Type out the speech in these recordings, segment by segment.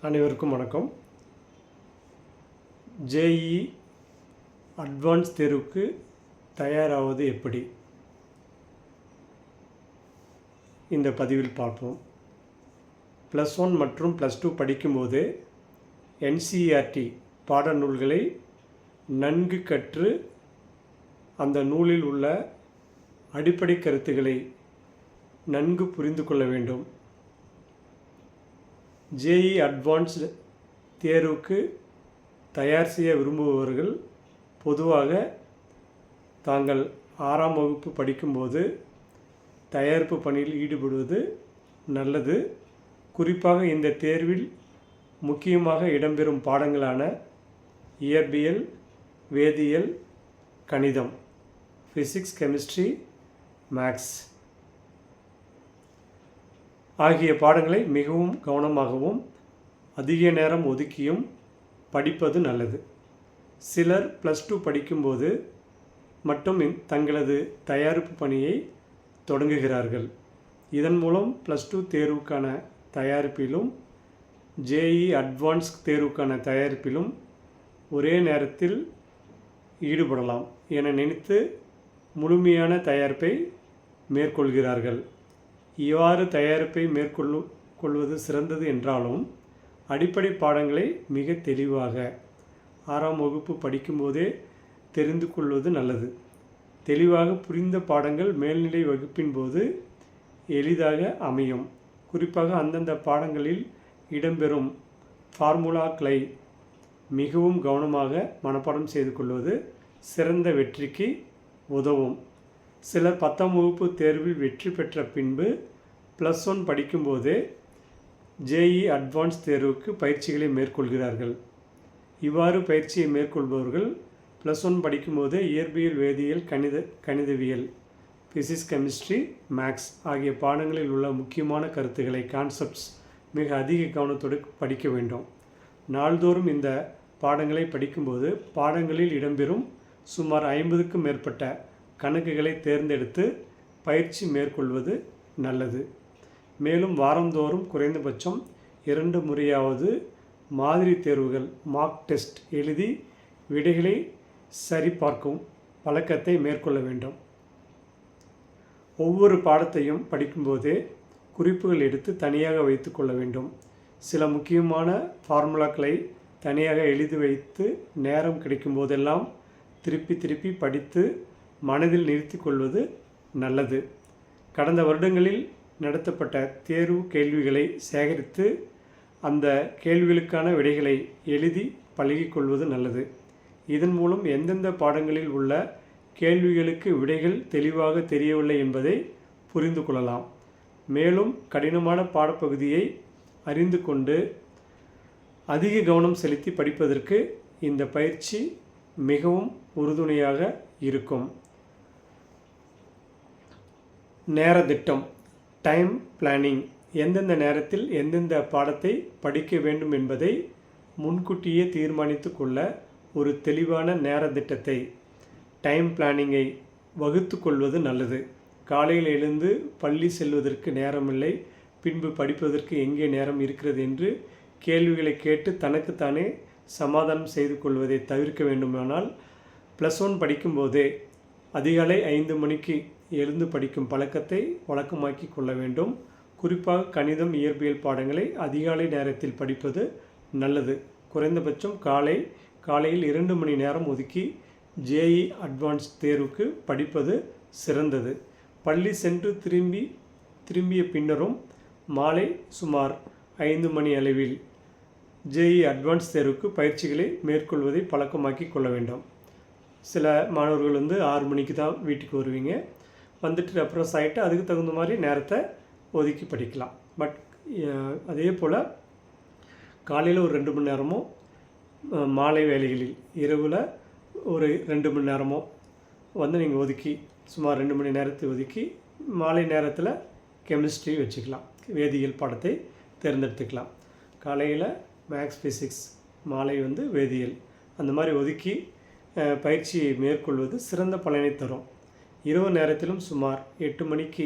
அனைவருக்கும் வணக்கம். JE advance தேர்வுக்கு தயாராவது எப்படி? இந்த பதிவில் பார்ப்போம். +1 மற்றும் +2 படிக்கும்போது என்சிஇஆர்டி பாடநூல்களை நன்கு கற்று அந்த நூலில் உள்ள அடிப்படை கருத்துக்களை நன்கு புரிந்து கொள்ள வேண்டும். ஜேஇ அட்வான்ஸ்டு தேர்வுக்கு தயார் செய்ய விரும்புபவர்கள் பொதுவாக தாங்கள் 6ஆம் வகுப்பு படிக்கும்போது தயாரிப்பு பணியில் ஈடுபடுவது நல்லது. குறிப்பாக இந்த தேர்வில் முக்கியமாக இடம்பெறும் பாடங்களான இயற்பியல், வேதியியல், கணிதம், ஃபிசிக்ஸ், கெமிஸ்ட்ரி, மேக்ஸ் ஆகிய பாடங்களை மிகவும் கவனமாகவும் அதிக நேரம் ஒதுக்கியும் படிப்பது நல்லது. சிலர் +2 படிக்கும்போது மட்டும் தங்களது தயாரிப்பு பணியை தொடங்குகிறார்கள். இதன் மூலம் +2 தேர்வுக்கான தயாரிப்பிலும் ஜேஇ அட்வான்ஸ் தேர்வுக்கான தயாரிப்பிலும் ஒரே நேரத்தில் ஈடுபடலாம் என நினைத்து முழுமையான தயாரிப்பை மேற்கொள்கிறார்கள். இவ்வாறு தயாரிப்பை மேற்கொள்வது சிறந்தது என்றாலும் அடிப்படை பாடங்களை மிக தெளிவாக 6ஆம் வகுப்பு படிக்கும்போதே தெரிந்து கொள்வது நல்லது. தெளிவாக புரிந்த பாடங்கள் மேல்நிலை வகுப்பின் போது எளிதாக அமையும். குறிப்பாக அந்தந்த பாடங்களில் இடம்பெறும் ஃபார்முலாக்களை மிகவும் கவனமாக மனப்பாடம் செய்து கொள்வது சிறந்த வெற்றிக்கு உதவும். சிலர் 10ஆம் வகுப்பு தேர்வில் வெற்றி பெற்ற பின்பு +1 படிக்கும்போதே ஜேஇ அட்வான்ஸ் தேர்வுக்கு பயிற்சிகளை மேற்கொள்கிறார்கள். இவ்வாறு பயிற்சியை மேற்கொள்பவர்கள் +1 படிக்கும்போதே இயற்பியல், வேதியியல், கணிதவியல், ஃபிசிக்ஸ், கெமிஸ்ட்ரி, மேக்ஸ் ஆகிய பாடங்களில் உள்ள முக்கியமான கருத்துக்களை, கான்செப்ட்ஸ் மிக அதிக கவனத்தோடு படிக்க வேண்டும். நாள்தோறும் இந்த பாடங்களை படிக்கும்போது பாடங்களில் இடம்பெறும் சுமார் 50க்கும் மேற்பட்ட கணக்குகளை தேர்ந்தெடுத்து பயிற்சி மேற்கொள்வது நல்லது. மேலும் வாரந்தோறும் குறைந்தபட்சம் 2 முறையாவது மாதிரி தேர்வுகள், மார்க் டெஸ்ட் எழுதி விடைகளை சரிபார்க்கும் பழக்கத்தை மேற்கொள்ள வேண்டும். ஒவ்வொரு பாடத்தையும் படிக்கும்போதே குறிப்புகள் எடுத்து தனியாக வைத்து கொள்ள வேண்டும். சில முக்கியமான ஃபார்முலாக்களை தனியாக எழுதி வைத்து நேரம் கிடைக்கும் போதெல்லாம் திருப்பி படித்து மனதில் நிறுத்தி கொள்வது நல்லது. கடந்த வருடங்களில் நடத்தப்பட்ட தேர்வு கேள்விகளை சேகரித்து அந்த கேள்விகளுக்கான விடைகளை எழுதி பழகிக்கொள்வது நல்லது. இதன் மூலம் எந்தெந்த பாடங்களில் உள்ள கேள்விகளுக்கு விடைகள் தெளிவாக தெரியவில்லை என்பதை புரிந்து கொள்ளலாம். மேலும் கடினமான பாடப்பகுதியை அறிந்து கொண்டு அதிக கவனம் செலுத்தி படிப்பதற்கு இந்த பயிற்சி மிகவும் உறுதுணையாக இருக்கும். நேர திட்டம், டைம் பிளானிங், எந்தெந்த நேரத்தில் எந்தெந்த பாடத்தை படிக்க வேண்டும் என்பதை முன்கூட்டியே தீர்மானித்து கொள்ள ஒரு தெளிவான நேர திட்டத்தை, டைம் பிளானிங்கை வகுத்து கொள்வது நல்லது. காலையில் எழுந்து பள்ளி செல்வதற்கு நேரமில்லை, பின்பு படிப்பதற்கு எங்கே நேரம் இருக்கிறது என்று கேள்விகளை கேட்டு தனக்குத்தானே சமாதானம் செய்து கொள்வதை தவிர்க்க வேண்டுமானால் +1 படிக்கும்போதே அதிகாலை 5 மணிக்கு எழுந்து படிக்கும் பழக்கத்தை வழக்கமாக்கி கொள்ள வேண்டும். குறிப்பாக கணிதம், இயற்பியல் பாடங்களை அதிகாலை நேரத்தில் படிப்பது நல்லது. குறைந்தபட்சம் காலையில் 2 மணி நேரம் ஒதுக்கி ஜேஇ அட்வான்ஸ் தேர்வுக்கு படிப்பது சிறந்தது. பள்ளி சென்று திரும்பிய பின்னரும் மாலை சுமார் 5 மணி அளவில் ஜேஇ அட்வான்ஸ் தேர்வுக்கு பயிற்சிகளை மேற்கொள்வதை பழக்கமாக்கி கொள்ள வேண்டும். சில மாணவர்கள் 6 மணிக்கு தான் வீட்டுக்கு வருவீங்க. வந்துட்டு அப்புறம் சாயிட்டு அதுக்கு தகுந்த மாதிரி நேரத்தை ஒதுக்கி படிக்கலாம். பட் அதே போல் காலையில் ஒரு 2 மணி நேரமோ, மாலை வேளைகளில் இரவில் ஒரு 2 மணி நேரமோ நீங்கள் ஒதுக்கி சுமார் 2 மணி நேரத்தை ஒதுக்கி மாலை நேரத்தில் கெமிஸ்ட்ரி வச்சுக்கலாம், வேதியியல் பாடத்தை தேர்ந்தெடுத்துக்கலாம். காலையில் மேக்ஸ், ஃபிசிக்ஸ், மாலை வேதியியல், அந்த மாதிரி ஒதுக்கி பயிற்சியை மேற்கொள்வது சிறந்த பலனை தரும். இரவு நேரத்திலும் சுமார் 8 மணிக்கு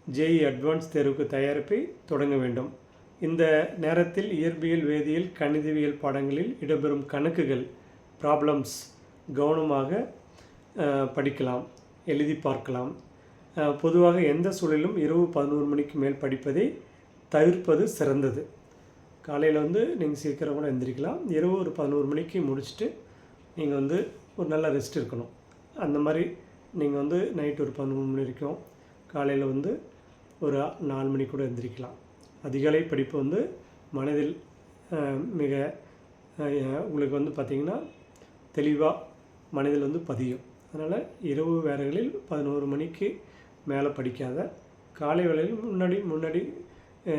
ஜேஇ அட்வான்ஸ் தேர்வுக்கு தயாரிப்பை தொடங்க வேண்டும். இந்த நேரத்தில் இயற்பியல், வேதியியல், கணிதவியல் பாடங்களில் இடம்பெறும் கணக்குகள், ப்ராப்ளம்ஸ் கவனமாக படிக்கலாம், எழுதி பார்க்கலாம். பொதுவாக எந்த சூழலிலும் இரவு 11 மணிக்கு மேல் படிப்பதை தவிர்ப்பது சிறந்தது. காலையில் நீங்கள் சீக்கிரம் கூட எந்திரிக்கலாம். இரவு ஒரு 11 மணிக்கு முடிச்சுட்டு நீங்கள் ஒரு நல்ல ரெஸ்ட் இருக்கணும். அந்த மாதிரி நீங்கள் நைட் ஒரு 11 மணி வரைக்கும், காலையில் ஒரு 4 மணி கூட எந்திரிக்கலாம். அதிகாலை படிப்பு மனதில் மிக உங்களுக்கு பார்த்திங்கன்னா தெளிவாக மனதில் பதியும். அதனால் இரவு வேளைகளில் 11 மணிக்கு மேலே படிக்காத, காலை வேளையில் முன்னாடி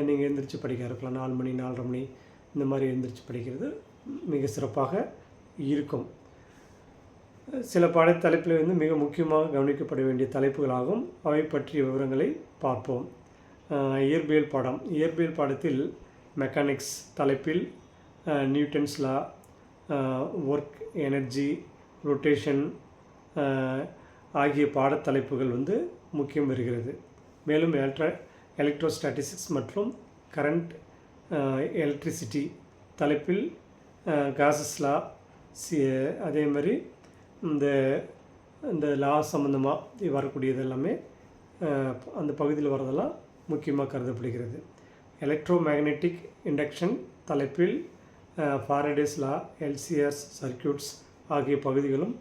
நீங்கள் எந்திரிச்சு படிக்க இருக்கலாம். 4 மணி 4:30 மணி இந்த மாதிரி எந்திரிச்சு படிக்கிறது மிக சிறப்பாக இருக்கும். சில பாடத்தலைப்பில் மிக முக்கியமாக கவனிக்கப்பட வேண்டிய தலைப்புகளாகும். அவை பற்றிய விவரங்களை பார்ப்போம். இயற்பியல் பாடம். இயற்பியல் பாடத்தில் மெக்கானிக்ஸ் தலைப்பில் நியூட்டன்ஸ் லா, ஒர்க், எனர்ஜி, ரொட்டேஷன் ஆகிய பாடத்தலைப்புகள் முக்கியம் வருகிறது. மேலும் எலக்ட்ரோஸ்டாட்டிஸ்டிக்ஸ் மற்றும் கரண்ட், எலக்ட்ரிசிட்டி தலைப்பில் காசஸ் லா, அதே மாதிரி இந்த லா சம்மந்தமாக வரக்கூடியது எல்லாமே அந்த பகுதியில் வரதெல்லாம் முக்கியமாக கருதப்படுகிறது. எலக்ட்ரோ மேக்னெட்டிக் இண்டக்ஷன் தலைப்பில் ஃபாரடேஸ் லா, எல்சிஎஸ் சர்க்யூட்ஸ் ஆகிய பகுதிகளும்,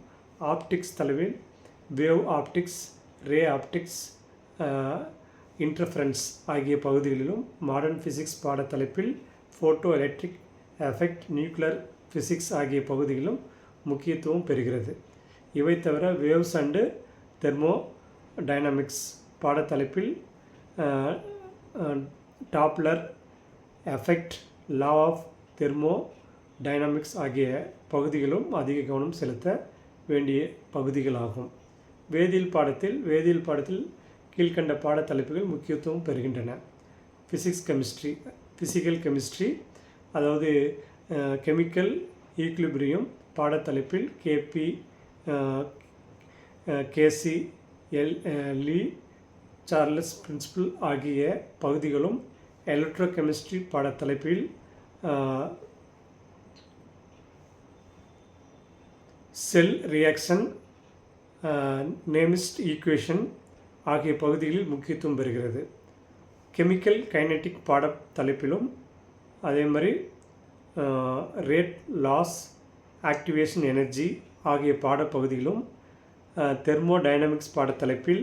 ஆப்டிக்ஸ் தலைப்பில் wave optics, ray optics, interference ஆகிய பகுதிகளிலும், மாடர்ன் ஃபிசிக்ஸ் பாடத்தலைப்பில் photoelectric effect, nuclear physics ஆகிய பகுதிகளிலும் முக்கியத்துவம் பெறுகிறது. இவை தவிர வேவ்ஸ் அண்டு தெர்மோ டைனமிக்ஸ் பாடத்தலைப்பில் Doppler effect, law of thermodynamics ஆகிய பகுதிகளும் அதிக கவனம் செலுத்த வேண்டிய பகுதிகளாகும். வேதியியல் பாடத்தில் கீழ்கண்ட பாடத்தலைப்புகள் முக்கியத்துவம் பெறுகின்றன. ஃபிசிக்கல் கெமிஸ்ட்ரி, அதாவது கெமிக்கல் ஈக்லிபிரியம் பாடத்தலைப்பில் கேபி, கேசி, லீ, சார்லஸ் பிரின்சிபிள் ஆகிய பகுதிகளும், எலக்ட்ரோகெமிஸ்ட்ரி பாடத்தலைப்பில் செல் ரியாக்ஷன், நேமிஸ்ட் ஈக்குவேஷன் ஆகிய பகுதிகளில் முக்கியத்துவம் பெறுகிறது. கெமிக்கல் கைனெட்டிக் பாடத்தலைப்பிலும் அதே மாதிரி ரேட் லாஸ், ஆக்டிவேஷன் எனர்ஜி ஆகிய பாடப்பகுதிகளும், தெர்மோடைனமிக்ஸ் பாடத்தலைப்பில்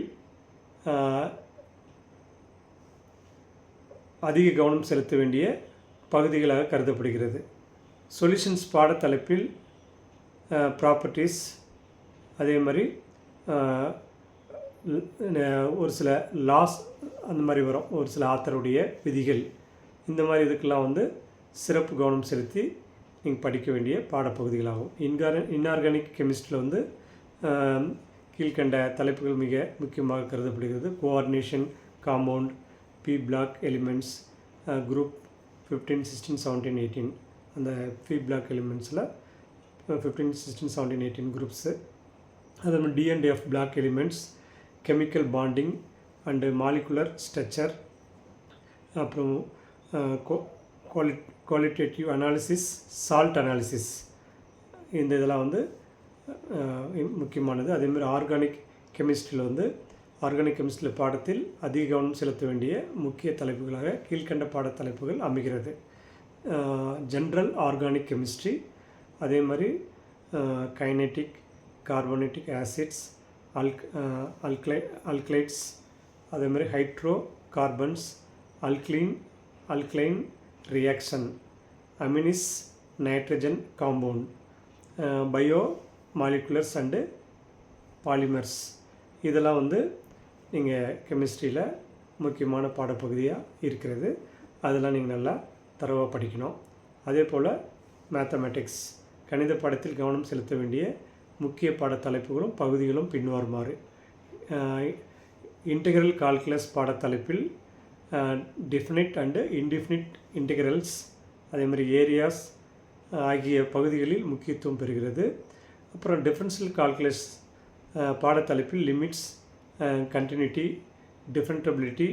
அதிக கவனம் செலுத்த வேண்டிய பகுதிகளாக கருதப்படுகிறது. சொல்யூஷன்ஸ் பாடத்தலைப்பில் ப்ராப்பர்ட்டிஸ், அதே மாதிரி ஒரு சில லாஸ் அந்த மாதிரி வரும், ஒரு சில ஆத்தருடைய விதிகள், இந்த மாதிரி இதுக்கெல்லாம் சிறப்பு கவனம் செலுத்தி நீங்கள் படிக்க வேண்டிய பாடப்பகுதிகளாகும். இன்ஆர்கானிக் கெமிஸ்ட்ரியில் கீழ்கண்ட தலைப்புகள் மிக முக்கியமாக கருதப்படுகிறது. Coordination, compound, P block elements, group 15, 16, 17, 18 அந்த பி பிளாக் எலிமெண்ட்ஸில் 15, 16, 17, 18 குரூப்ஸு. அதே மாதிரி D&F black elements, chemical bonding and molecular structure, அப்புறம் குவாலிட்டேட்டிவ் அனாலிசிஸ், சால்ட் அனாலிசிஸ், இந்த இதெல்லாம் முக்கியமானது. அதேமாதிரி ஆர்கானிக் கெமிஸ்ட்ரியில் பாடத்தில் அதிக கவனம் செலுத்த வேண்டிய முக்கிய தலைப்புகளாக கீழ்கண்ட பாடத்தலைப்புகள் அமைகிறது. ஜென்ரல் ஆர்கானிக் கெமிஸ்ட்ரி, அதே மாதிரி கைனெட்டிக், கார்பனேட்டிக் ஆசிட்ஸ், அல்கலைட்ஸ், அதே மாதிரி hydrocarbons, alkaline reaction, amines, nitrogen compound, biomolecules and polymers, இதெல்லாம் நீங்கள் கெமிஸ்ட்ரியில் முக்கியமான பாடப்பகுதியாக இருக்கிறது. அதெல்லாம் நீங்கள் நல்லா தரவாக படிக்கணும். அதே போல் மேத்தமெட்டிக்ஸ், கணித பாடத்தில் கவனம் செலுத்த வேண்டிய முக்கிய பாடத்தலைப்புகளும் பகுதிகளும் பின்வருமாறு. இன்டெக்ரல் கால்குலஸ் பாடத்தலைப்பில் டிஃபினிட் அண்டு இன்டிஃபினிட் இன்டெக்ரல்ஸ், அதே மாதிரி ஏரியாஸ் ஆகிய பகுதிகளில் முக்கியத்துவம் பெறுகிறது. அப்புறம் டிஃபரன்ஷியல் கால்குலஸ் பாடத்தலைப்பில் லிமிட்ஸ், கண்டினியூட்டி, டிஃபரன்டபிலிட்டி,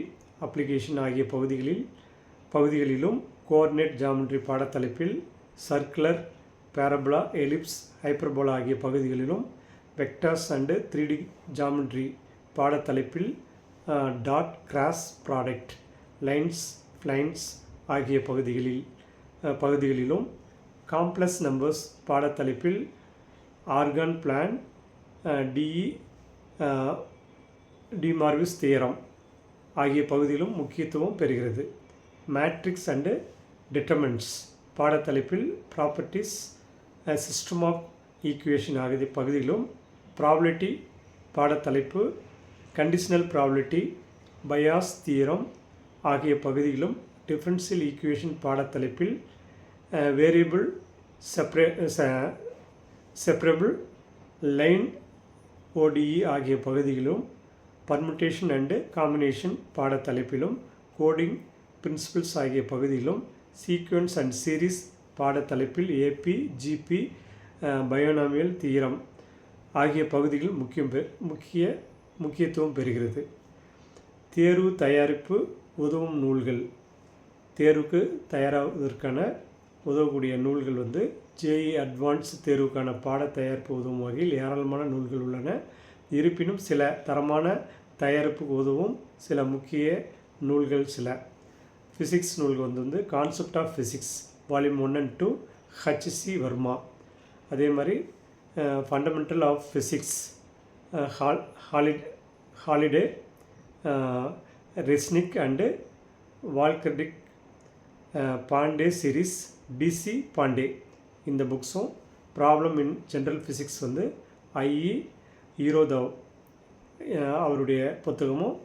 அப்ளிகேஷன் ஆகிய பகுதிகளிலும் கோஆர்டினேட் ஜாமெட்ரி பாடத்தலைப்பில் சர்க்குலர், பேரபோலா, எலிப்ஸ், ஹைப்பர்போலா ஆகிய பகுதிகளிலும், வெக்டர்ஸ் அண்டு 3D ஜாமெட்ரி பாடத்தலைப்பில் dot, cross product, lines, planes ஆகிய பகுதிகளிலும், காம்ப்ளெக்ஸ் நம்பர்ஸ் பாடத்தலைப்பில் Argand plane, De Moivre's theorem ஆகிய பகுதியிலும் முக்கியத்துவம் பெறுகிறது. மேட்ரிக்ஸ் அண்டு டிட்டர்மினன்ட்ஸ் பாடத்தலைப்பில் ப்ராப்பர்ட்டிஸ், சிஸ்டம் ஆஃப் ஈக்குவேஷன் ஆகிய பகுதியிலும், ப்ராபபிலிட்டி பாடத்தலைப்பு கண்டிஷனல் ப்ராபபிலிட்டி, பயாஸ் தியரம் ஆகிய பகுதியிலும், டிஃபரன்ஷியல் ஈக்குவேஷன் பாடத்தலைப்பில் வேரியபிள் செப்பரபிள் லைன், ODE ஆகிய பகுதியிலும், பர்முட்டேஷன் அண்டு காம்பினேஷன் பாடத்தலைப்பிலும், கோடிங் பிரின்சிபிள்ஸ் ஆகிய பகுதியிலும், சீக்வென்ஸ் அண்ட் சீரீஸ் பாடத்தலைப்பில் AP, GP, பயோனாமியல் தியரம் ஆகிய பகுதிகளில் முக்கியத்துவம் பெறுகிறது. தேர்வு தயாரிப்பு உதவும் நூல்கள். தேர்வுக்கு தயாராவதற்கான உதவக்கூடிய நூல்கள் JEE அட்வான்ஸ் தேர்வுக்கான பாட தயாரிப்பு உதவும் வகையில் ஏராளமான நூல்கள் உள்ளன. இருப்பினும் சில தரமான தயாரிப்புக்கு உதவும் சில முக்கிய நூல்கள் சில. ஃபிசிக்ஸ் நூல்கள் concept of physics volume 1 and 2 HC Verma. அதே மாதிரி fundamental of physics Halliday, Resnick and வால்கர்டிக், பாண்டே சீரீஸ், DC பாண்டே. இந்த புக்ஸும் problem in general physics IE Irodov அவருடைய புத்தகமும்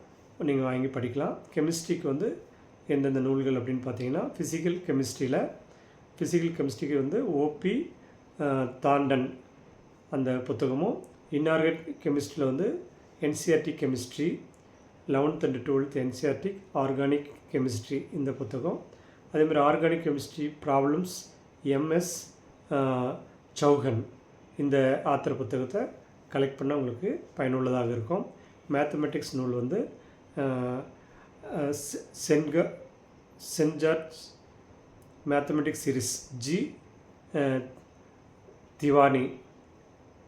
நீங்கள் வாங்கி படிக்கலாம். கெமிஸ்ட்ரிக்கு எந்தெந்த நூல்கள் அப்படின்னு பார்த்தீங்கன்னா, ஃபிசிக்கல் கெமிஸ்ட்ரிக்கு OP தாண்டன் அந்த புத்தகமும், இன்ஆர்கானிக் கெமிஸ்ட்ரியில் NCERT chemistry 11th and 12th NCERT organic chemistry இந்த புத்தகம். அதேமாதிரி organic chemistry problems MS Chauhan இந்த ஆத்தர் புத்தகத்தை கலெக்ட் பண்ணால் உங்களுக்கு பயனுள்ளதாக இருக்கும். மேத்தமெட்டிக்ஸ் நூல் saint George mathematics series G Tiwani.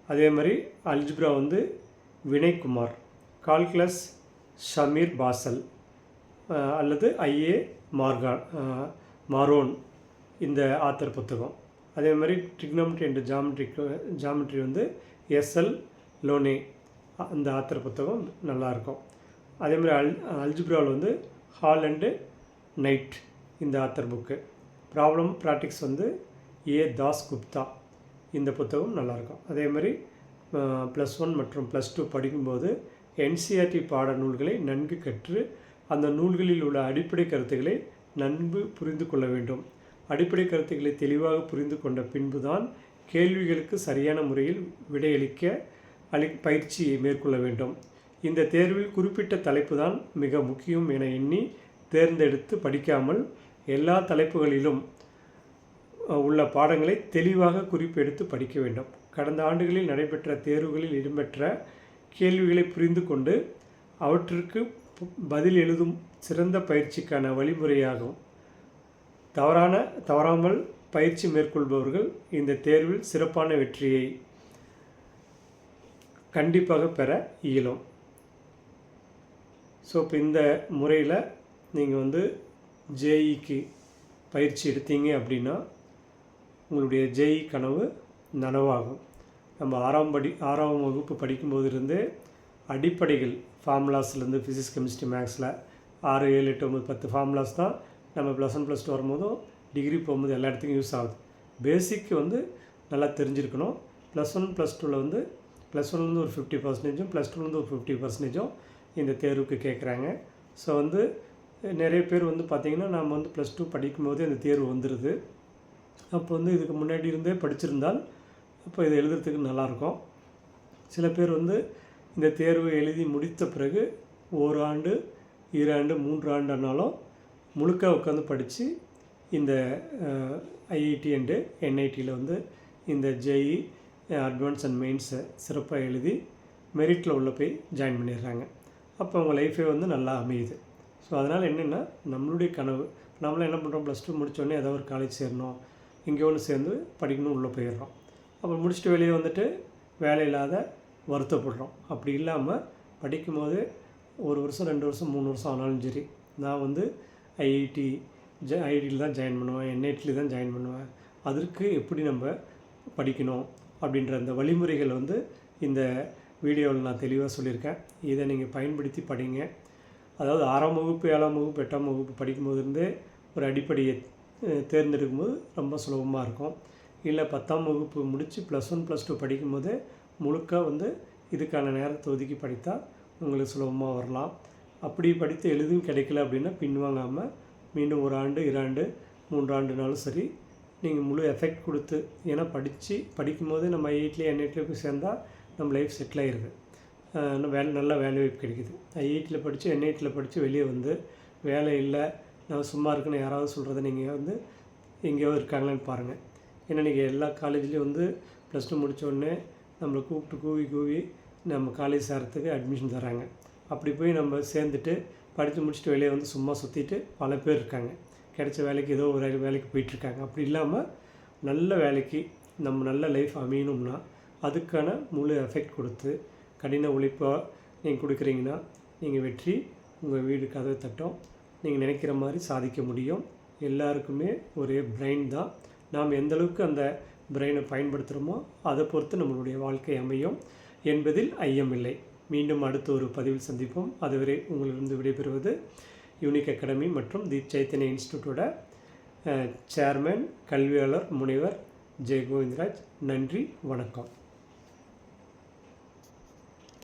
அதே மாதிரி அல்ஜிப்ரா வினய்குமார், கால்குலஸ் ஷமீர் பாசல் அல்லது IA மாரோன் இந்த ஆத்தர் புத்தகம். அதே மாதிரி trigonometry and geometry SL Loney அந்த ஆத்தர் புத்தகம் நல்லாயிருக்கும். அதே மாதிரி அல்ஜிப்ராவில் ஹால் அண்டு நைட் இந்த author book. Problem practice A Das Gupta இந்த புத்தகம் நல்லாயிருக்கும். அதே மாதிரி +1 மற்றும் +2 படிக்கும்போது NCERT பாட நூல்களை நன்கு கற்று அந்த நூல்களில் உள்ள அடிப்படை கருத்துக்களை நன்கு புரிந்து கொள்ள வேண்டும். அடிப்படை கருத்துக்களை தெளிவாக புரிந்து கொண்ட பின்புதான் கேள்விகளுக்கு சரியான முறையில் விடையளிக்க பயிற்சியை மேற்கொள்ள வேண்டும். இந்த தேர்வில் குறிப்பிட்ட தலைப்பு தான் மிக முக்கியம் என எண்ணி தேர்ந்தெடுத்து படிக்காமல் எல்லா தலைப்புகளிலும் உள்ள பாடங்களை தெளிவாக குறிப்பெடுத்து படிக்க வேண்டும். கடந்த ஆண்டுகளில் நடைபெற்ற தேர்வுகளில் இடம்பெற்ற கேள்விகளை புரிந்து கொண்டு அவற்றிற்கு பதில் எழுதும் சிறந்த பயிற்சிக்கான வழிமுறையாகும். தவறாமல் பயிற்சி மேற்கொள்பவர்கள் இந்த தேர்வில் சிறப்பான வெற்றியை கண்டிப்பாக பெற இயலும். ஸோ இப்போ இந்த முறையில் நீங்கள் JEEக்கு பயிற்சி எடுத்தீங்க அப்படின்னா உங்களுடைய JEE கனவு நனவாகும். நம்ம 6ஆம் வகுப்பு படிக்கும்போது இருந்தே அடிப்படைகள் ஃபார்முலாஸ்லேருந்து ஃபிசிக்ஸ், கெமிஸ்ட்ரி, மேக்ஸில் 6, 7, 8, 9, 10 ஃபார்முலாஸ் தான் நம்ம +1 +2 வரும்போதும் டிகிரி போகும்போது எல்லா இடத்துக்கும் யூஸ் ஆகுது. பேசிக் நல்லா தெரிஞ்சிருக்கணும். +1 +2ல் +1 ஒரு 50%, +2 ஒரு 50% இந்த தேர்வுக்கு கேட்குறாங்க. ஸோ நிறைய பேர் பார்த்திங்கன்னா நம்ம +2 படிக்கும்போதே இந்த தேர்வு வந்துடுது. அப்போ இதுக்கு முன்னாடி இருந்தே படிச்சிருந்தால் அப்போ இதை எழுதுறதுக்கு நல்லாயிருக்கும். சில பேர் இந்த தேர்வு எழுதி முடித்த பிறகு 1 ஆண்டு, 2 ஆண்டு, 3 ஆண்டு ஆனாலும் முழுக்க உட்காந்து படித்து இந்த IIT அண்டு NITயில் இந்த JEE அட்வான்ஸ் அண்ட் மெயின்ஸை சிறப்பாக எழுதி மெரிட்டில் உள்ள போய் ஜாயின் பண்ணிடுறாங்க. அப்போ அவங்க லைஃபே நல்லா அமையுது. ஸோ அதனால் என்னென்னா நம்மளுடைய கனவு நம்மளாம் என்ன பண்ணுறோம், +2 முடித்தோடனே ஏதோ ஒரு காலேஜ் சேரணும், இங்கே ஒன்று சேர்ந்து படிக்கணும் உள்ளே போயிடுறோம். அப்புறம் முடிச்சுட்டு வெளியே வந்துட்டு வேலை இல்லாத வருத்தப்படுறோம். அப்படி இல்லாமல் படிக்கும்போது 1 வருஷம் 2 வருஷம் 3 வருஷம் ஆனாலும் சரி, நான் வந்து ஐஐடியில் தான் ஜாயின் பண்ணுவேன், என்ஐடியில் தான் ஜாயின் பண்ணுவேன். அதற்கு எப்படி நம்ம படிக்கணும் அப்படின்ற அந்த வழிமுறைகள் வந்து இந்த வீடியோவில் நான் தெளிவாக சொல்லியிருக்கேன். இதை நீங்கள் பயன்படுத்தி படிங்க. அதாவது 6ஆம் வகுப்பு 7ஆம் வகுப்பு 8ஆம் வகுப்பு படிக்கும்போதுலேருந்தே ஒரு அடிப்படையை தேர்ந்தெடுக்கும்போது ரொம்ப சுலபமாக இருக்கும். இல்லை 10ஆம் வகுப்பு முடித்து +1 +2 படிக்கும்போது முழுக்க வந்து இதுக்கான நேரத்தை ஒதுக்கி படித்தா உங்களுக்கு சுலபமாக வரலாம். அப்படி படித்து எளிதும் கிடைக்கல அப்படின்னா பின்வாங்காமல் மீண்டும் 1 ஆண்டு 2 ஆண்டு 3 ஆண்டுனாலும் சரி நீங்கள் முழு எஃபெக்ட் கொடுத்து, ஏன்னா படிக்கும்போது நம்ம ஐஐடியில் என்ஐடியில் போய் சேர்ந்தால் நம்ம லைஃப் செட்டில் ஆகிடுது, நல்ல வேலை வாய்ப்பு கிடைக்குது. ஐஐடியில் படித்து என்ஐடியில் படித்து வெளியே வந்து வேலை இல்லை, நான் சும்மா இருக்குன்னு யாராவது சொல்கிறத நீங்கள் வந்து எங்கேயோ இருக்காங்களான்னு பாருங்கள். ஏன்னா நீங்கள் எல்லா காலேஜ்லேயும் வந்து +2 முடித்த உடனே நம்மளை கூப்பிட்டு கூவி நம்ம காலேஜ் சேர்கிறதுக்கு அட்மிஷன் தராங்க. அப்படி போய் நம்ம சேர்ந்துட்டு படித்து முடிச்சுட்டு வெளியே வந்து சும்மா சுற்றிட்டு பல பேர் இருக்காங்க. கிடைச்ச வேலைக்கு ஏதோ ஒரு வேலைக்கு போயிட்டுருக்காங்க. அப்படி இல்லாமல் நல்ல வேலைக்கு நம்ம நல்ல லைஃப் அமையணும்னா அதுக்கான முழு எஃபெக்ட் கொடுத்து கடின உழைப்பாக நீங்கள் கொடுக்குறீங்கன்னா நீங்கள் வெற்றி உங்கள் வீடு கதவை தட்டும். நீங்கள் நினைக்கிற மாதிரி சாதிக்க முடியும். எல்லாருக்குமே ஒரே பிரெயின் தான். நாம் எந்தளவுக்கு அந்த பிரெயினை பயன்படுத்துகிறோமோ அதை பொறுத்து நம்மளுடைய வாழ்க்கை அமையும் என்பதில் ஐயமில்லை. மீண்டும் அடுத்த ஒரு பதிவில் சந்திப்போம். அதுவரை உங்களிடம் விடைபெறுவது யூனிக் அகாடமி மற்றும் தி சைத்தன்யா இன்ஸ்டியூட்டோட சேர்மன் கல்வியாளர் முனைவர் ஜெய கோவிந்தராஜ். நன்றி, வணக்கம்.